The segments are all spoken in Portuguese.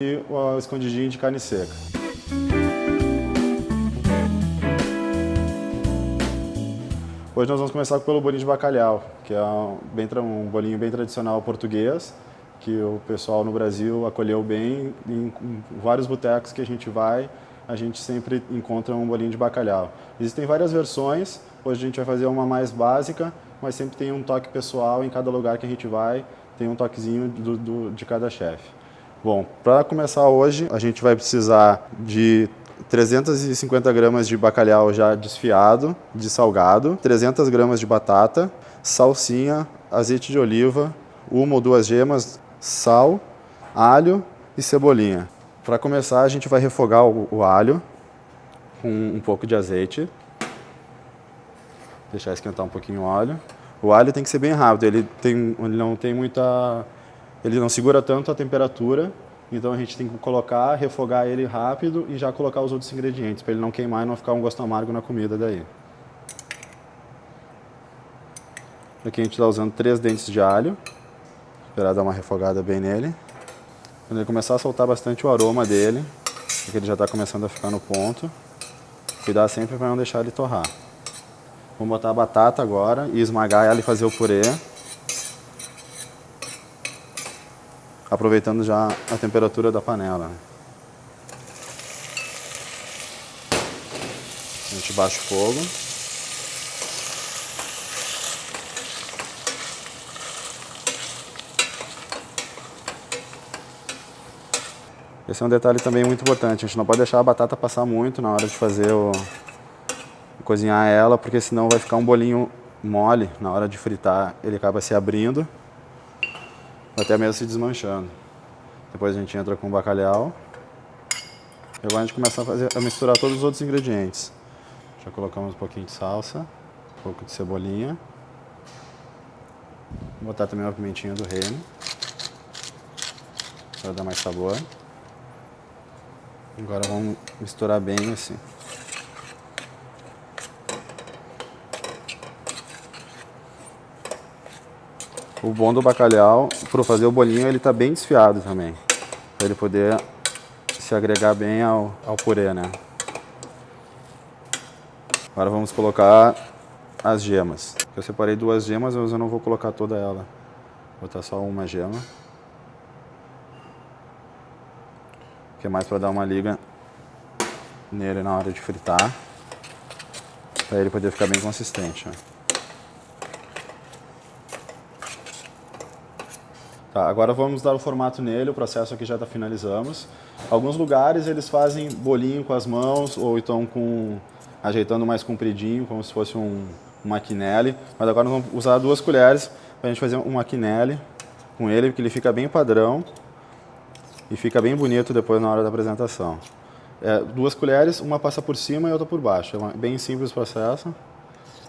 E o escondidinho de carne seca. Hoje nós vamos começar pelo bolinho de bacalhau, que é um bolinho bem tradicional português, que o pessoal no Brasil acolheu bem. Em vários botecos que a gente vai, a gente sempre encontra um bolinho de bacalhau. Existem várias versões, hoje a gente vai fazer uma mais básica, mas sempre tem um toque pessoal em cada lugar que a gente vai, tem um toquezinho de cada chefe. Bom, para começar hoje, a gente vai precisar de 350 gramas de bacalhau já desfiado, dessalgado, 300 gramas de batata, salsinha, azeite de oliva, uma ou duas gemas, sal, alho e cebolinha. Para começar, a gente vai refogar o alho com um pouco de azeite. Deixar esquentar um pouquinho o óleo. O alho tem que ser bem rápido, ele não segura tanto a temperatura, então a gente tem que colocar, refogar ele rápido e já colocar os outros ingredientes, para ele não queimar e não ficar um gosto amargo na comida daí. Aqui a gente está usando 3 dentes de alho, esperar dar uma refogada bem nele. Quando ele começar a soltar bastante o aroma dele, porque ele já está começando a ficar no ponto, cuidar sempre para não deixar ele torrar. Vamos botar a batata agora e esmagar ela e fazer o purê. Aproveitando já a temperatura da panela. A gente baixa o fogo. Esse é um detalhe também muito importante, a gente não pode deixar a batata passar muito na hora de cozinhar ela, porque senão vai ficar um bolinho mole, na hora de fritar ele acaba se abrindo, até mesmo se desmanchando. Depois a gente entra com o bacalhau. E agora a gente começa a misturar todos os outros ingredientes. Já colocamos um pouquinho de salsa, um pouco de cebolinha. Vou botar também uma pimentinha do reino, para dar mais sabor. Agora vamos misturar bem assim. O bom do bacalhau, para fazer o bolinho, ele está bem desfiado também, para ele poder se agregar bem ao purê, né? Agora vamos colocar as gemas. Eu separei 2 gemas, mas eu não vou colocar toda ela. Vou botar só uma gema. Que é mais para dar uma liga nele na hora de fritar, para ele poder ficar bem consistente. Ó. Tá, agora vamos dar o formato nele, o processo aqui já finalizamos. Alguns lugares eles fazem bolinho com as mãos, ou então ajeitando mais compridinho, como se fosse uma quenelle. Mas agora nós vamos usar 2 colheres para a gente fazer uma quenelle com ele, porque ele fica bem padrão e fica bem bonito depois na hora da apresentação. 2 colheres, uma passa por cima e outra por baixo. É bem simples o processo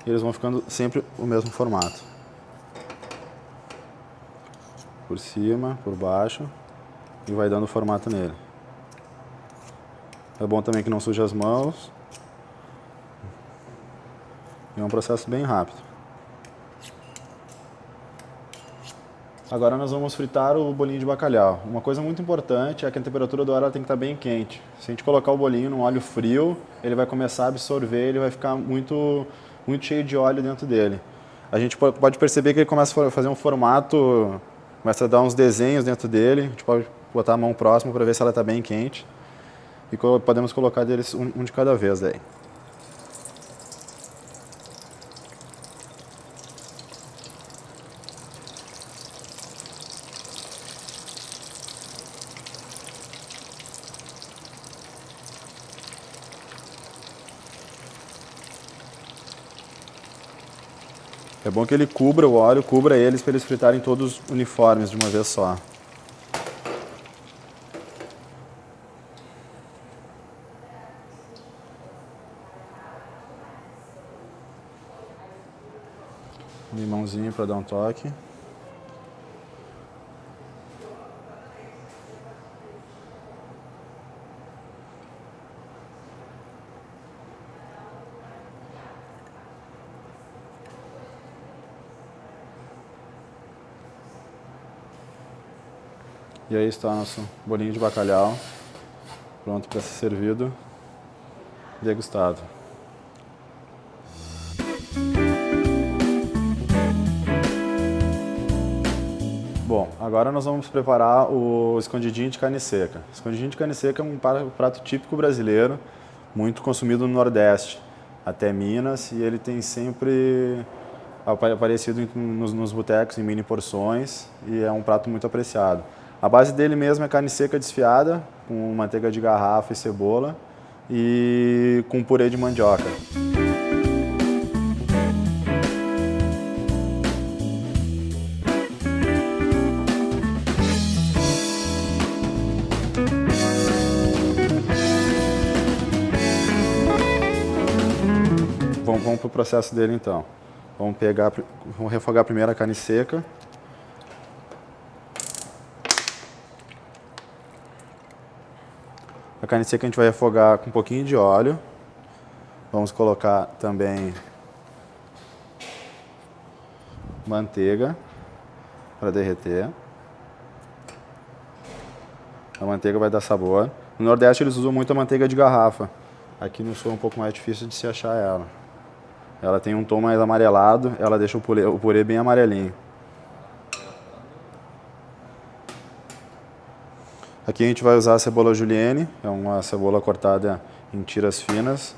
e eles vão ficando sempre o mesmo formato. Por cima, por baixo e vai dando formato nele. É bom também que não suje as mãos. É um processo bem rápido. Agora nós vamos fritar o bolinho de bacalhau. Uma coisa muito importante é que a temperatura do ar tem que estar bem quente. Se a gente colocar o bolinho num óleo frio, ele vai começar a absorver, ele vai ficar muito cheio de óleo dentro dele. A gente pode perceber que ele começa a fazer um formato, começa a dar uns desenhos dentro dele. A gente pode botar a mão próxima para ver se ela está bem quente. E podemos colocar deles um de cada vez daí. É bom que ele cubra o óleo, cubra eles para eles fritarem todos uniformes de uma vez só. Limãozinho para dar um toque. E aí está nosso bolinho de bacalhau, pronto para ser servido, degustado. Bom, agora nós vamos preparar o escondidinho de carne seca. O escondidinho de carne seca é um prato típico brasileiro, muito consumido no Nordeste, até Minas, e ele tem sempre aparecido nos botecos em mini porções e é um prato muito apreciado. A base dele mesmo é carne seca desfiada, com manteiga de garrafa e cebola e com purê de mandioca. Vamos para o processo dele então. Vamos refogar primeiro a carne seca. A carne seca a gente vai refogar com um pouquinho de óleo. Vamos colocar também manteiga para derreter. A manteiga vai dar sabor. No Nordeste eles usam muito a manteiga de garrafa. Aqui no Sul é um pouco mais difícil de se achar ela. Ela tem um tom mais amarelado, ela deixa o purê bem amarelinho. Aqui a gente vai usar a cebola julienne, é uma cebola cortada em tiras finas,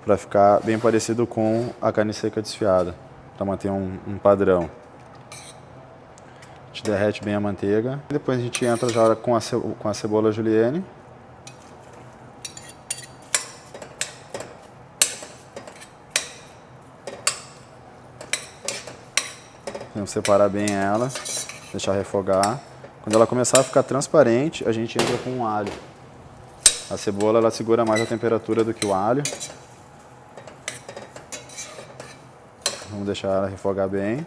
para ficar bem parecido com a carne seca desfiada, para manter um padrão. A gente derrete bem a manteiga, depois a gente entra já com a cebola julienne. Vamos separar bem ela, deixar refogar. Quando ela começar a ficar transparente, a gente entra com o alho. A cebola ela segura mais a temperatura do que o alho. Vamos deixar ela refogar bem.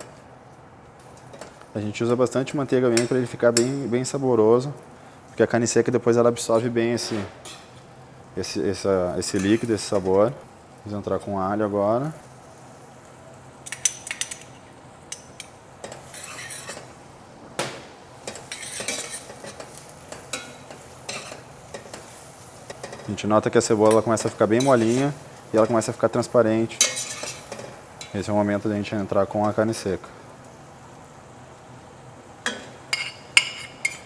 A gente usa bastante manteiga mesmo para ele ficar bem saboroso, porque a carne seca depois ela absorve bem esse líquido, esse sabor. Vamos entrar com o alho agora. A gente nota que a cebola ela começa a ficar bem molinha e ela começa a ficar transparente. Esse é o momento da gente entrar com a carne seca.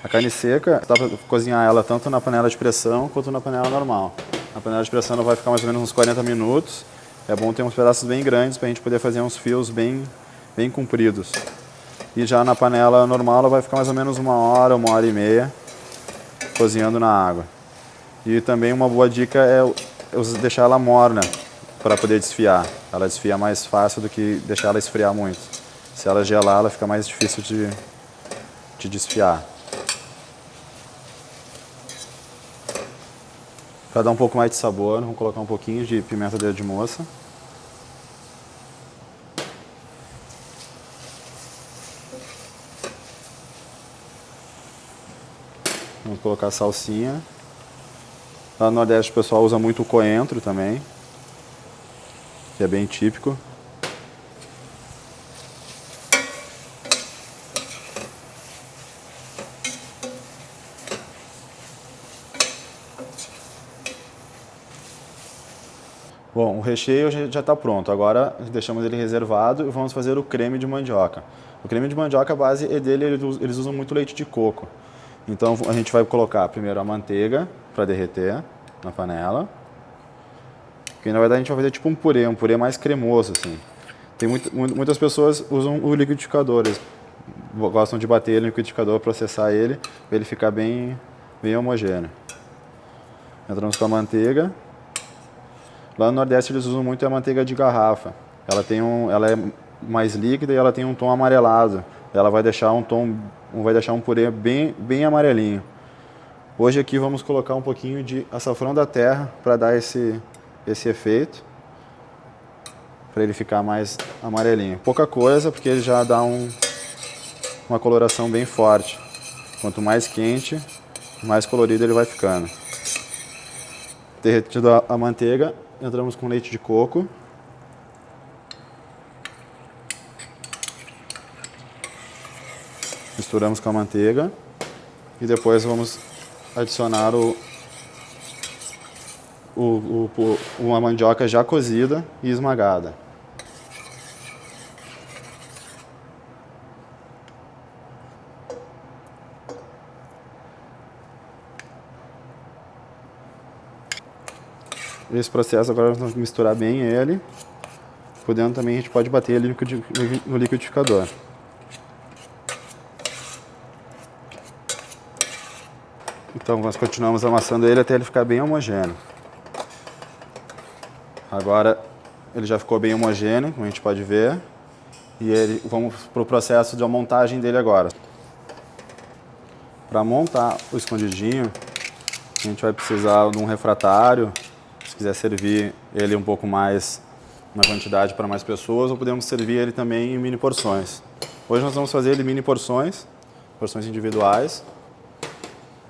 A carne seca, dá para cozinhar ela tanto na panela de pressão quanto na panela normal. Na panela de pressão ela vai ficar mais ou menos uns 40 minutos. É bom ter uns pedaços bem grandes para a gente poder fazer uns fios bem compridos. E já na panela normal ela vai ficar mais ou menos 1 hora e meia cozinhando na água. E também uma boa dica é deixar ela morna para poder desfiar. Ela desfia mais fácil do que deixar ela esfriar muito. Se ela gelar, ela fica mais difícil de desfiar. Para dar um pouco mais de sabor, vamos colocar um pouquinho de pimenta dedo de moça. Vamos colocar salsinha. Lá no Nordeste o pessoal usa muito o coentro também, que é bem típico. Bom, o recheio já está pronto, agora deixamos ele reservado e vamos fazer o creme de mandioca. O creme de mandioca, a base dele, eles usam muito leite de coco. Então a gente vai colocar primeiro a manteiga para derreter na panela. Porque na verdade a gente vai fazer tipo um purê mais cremoso assim. Tem muitas pessoas usam o liquidificador, eles gostam de bater ele no liquidificador, processar ele, para ele ficar bem homogêneo. Entramos com a manteiga. Lá no Nordeste eles usam muito a manteiga de garrafa. Ela é mais líquida e ela tem um tom amarelado. Ela vai deixar um purê bem amarelinho. Hoje aqui vamos colocar um pouquinho de açafrão da terra para dar esse efeito, para ele ficar mais amarelinho. Pouca coisa, porque ele já dá uma coloração bem forte. Quanto mais quente, mais colorido ele vai ficando. Derretido a manteiga, entramos com leite de coco. Misturamos com a manteiga e depois vamos adicionar uma mandioca já cozida e esmagada. Esse processo agora nós vamos misturar bem ele, podendo também a gente pode bater ele no liquidificador. Então nós continuamos amassando ele até ele ficar bem homogêneo. Agora ele já ficou bem homogêneo, como a gente pode ver, e vamos para o processo de montagem dele agora. Para montar o escondidinho, a gente vai precisar de um refratário. Se quiser servir ele um pouco mais na quantidade para mais pessoas, ou podemos servir ele também em mini porções. Hoje nós vamos fazer ele em mini porções, porções individuais.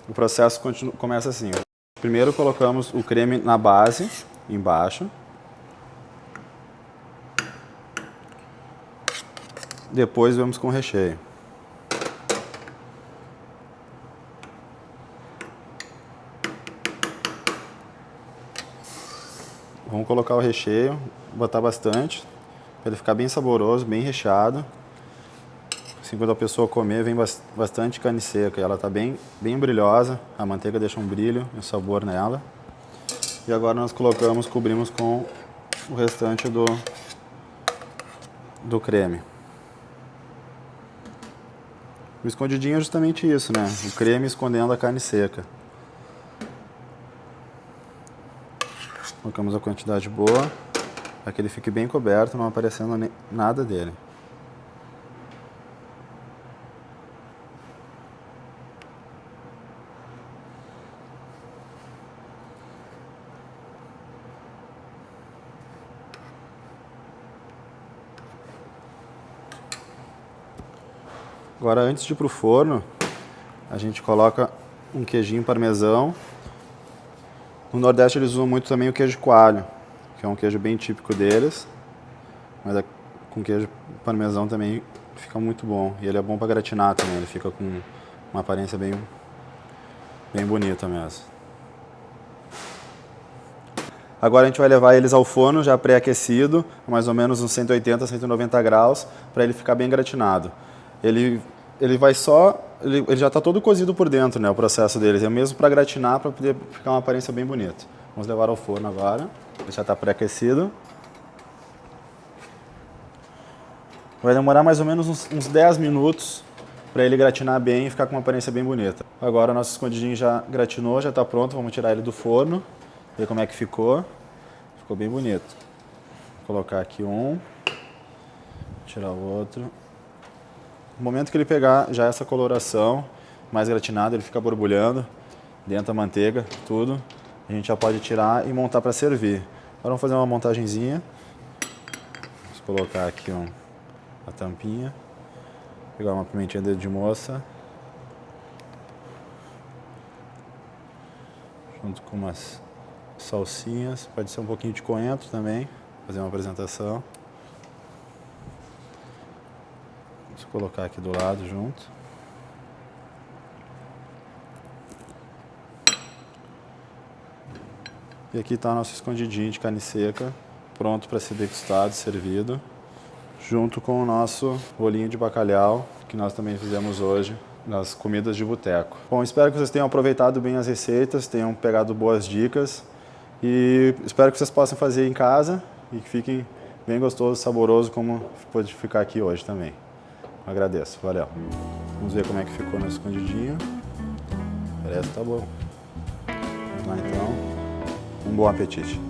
O processo começa assim. Primeiro colocamos o creme na base, embaixo. Depois vamos com o recheio. Vamos colocar o recheio, botar bastante, para ele ficar bem saboroso, bem recheado. Assim, quando a pessoa comer, vem bastante carne seca. Ela está bem brilhosa, a manteiga deixa um brilho e um sabor nela. E agora nós cobrimos com o restante do creme. O escondidinho é justamente isso, né? O creme escondendo a carne seca. Colocamos a quantidade boa, para que ele fique bem coberto, não aparecendo nada dele. Agora, antes de ir para o forno, a gente coloca um queijinho parmesão. No Nordeste eles usam muito também o queijo coalho, que é um queijo bem típico deles, mas com queijo parmesão também fica muito bom. E ele é bom para gratinar também, ele fica com uma aparência bem bonita mesmo. Agora a gente vai levar eles ao forno já pré-aquecido, mais ou menos uns 180, 190 graus, para ele ficar bem gratinado. Ele já está todo cozido por dentro, né, o processo deles. É mesmo para gratinar, para poder ficar uma aparência bem bonita. Vamos levar ao forno agora. Ele já está pré-aquecido. Vai demorar mais ou menos uns 10 minutos para ele gratinar bem e ficar com uma aparência bem bonita. Agora o nosso escondidinho já gratinou, já está pronto. Vamos tirar ele do forno, ver como é que ficou. Ficou bem bonito. Vou colocar aqui um, tirar o outro. No momento que ele pegar já essa coloração mais gratinada, ele fica borbulhando dentro da manteiga, tudo, a gente já pode tirar e montar para servir. Agora vamos fazer uma montagenzinha. Vamos colocar aqui a tampinha, pegar uma pimentinha dedo de moça, junto com umas salsinhas, pode ser um pouquinho de coentro também, fazer uma apresentação. Vamos colocar aqui do lado junto. E aqui está o nosso escondidinho de carne seca, pronto para ser degustado, servido, junto com o nosso bolinho de bacalhau, que nós também fizemos hoje nas comidas de boteco. Bom, espero que vocês tenham aproveitado bem as receitas, tenham pegado boas dicas e espero que vocês possam fazer em casa e que fiquem bem gostoso, saboroso, como pode ficar aqui hoje também. Agradeço, valeu. Vamos ver como é que ficou nosso escondidinho. Parece que tá bom. Vamos lá então. Um bom apetite.